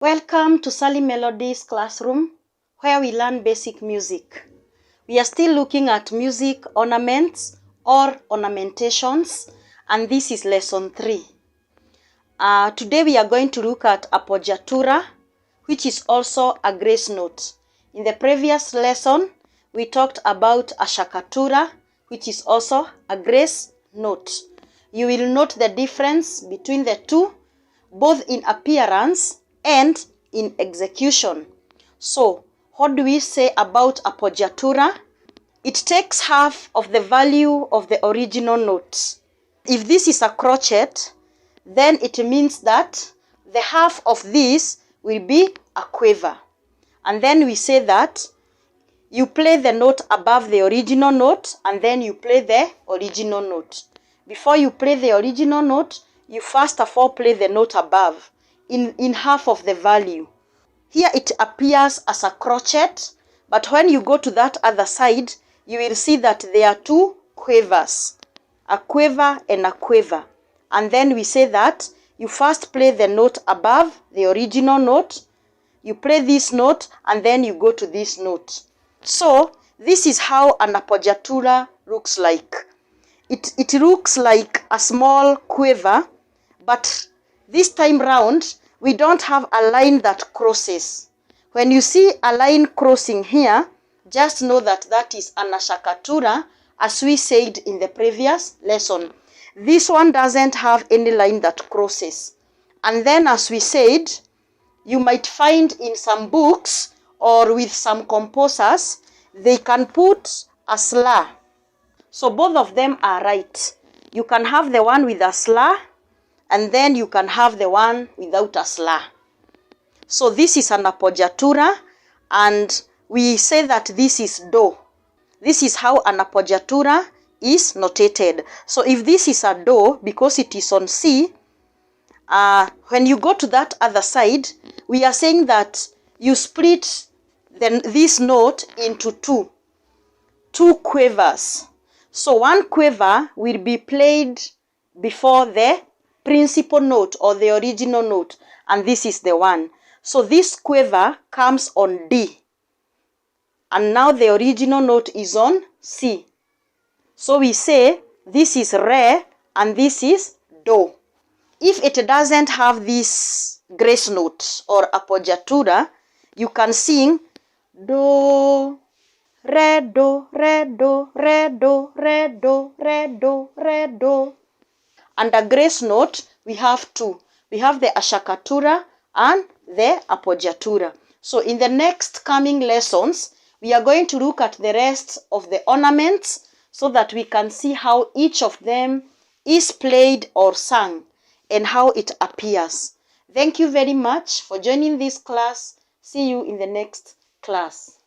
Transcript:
Welcome to Sally Melodies classroom, where we learn basic music. We are still looking at music ornaments or ornamentations, and this is lesson 3. Today we are going to look at appoggiatura, which is also a grace note. In the previous lesson, we talked about a acciaccatura, which is also a grace note. You will note the difference between the two, both in appearance and in execution. So, what do we say about appoggiatura? It takes half of the value of the original note. If this is a crochet, then it means that the half of this will be a quiver. And then we say that you play the note above the original note and then you play the original note. Before you play the original note, you first of all play the note above in half of the value. Here it appears as a crochet, but when you go to that other side, you will see that there are two quavers, a quiver and a quiver. And then we say that you first play the note above the original note, you play this note, and then you go to this note. So this is how an appoggiatura looks like. It looks like a small quiver, but this time round, we don't have a line that crosses. When you see a line crossing here, just know that that is an acciaccatura, as we said in the previous lesson. This one doesn't have any line that crosses. And then, as we said, you might find in some books or with some composers, they can put a slur. So both of them are right. You can have the one with a slur, and then you can have the one without a slur. So this is an appoggiatura, and we say that this is do. This is how an appoggiatura is notated. So if this is a do, because it is on C, when you go to that other side, we are saying that you split this note into two quavers. So one quiver will be played before the principal note or the original note, and this is the one. So this quiver comes on D, and now the original note is on C. So we say this is re and this is do. If it doesn't have this grace note or appoggiatura, you can sing do, re, do, re, do, re, do, re, do, re, do, re, do. And a grace note, we have two. We have the acciaccatura and the appoggiatura. So in the next coming lessons, we are going to look at the rest of the ornaments so that we can see how each of them is played or sung and how it appears. Thank you very much for joining this class. See you in the next class.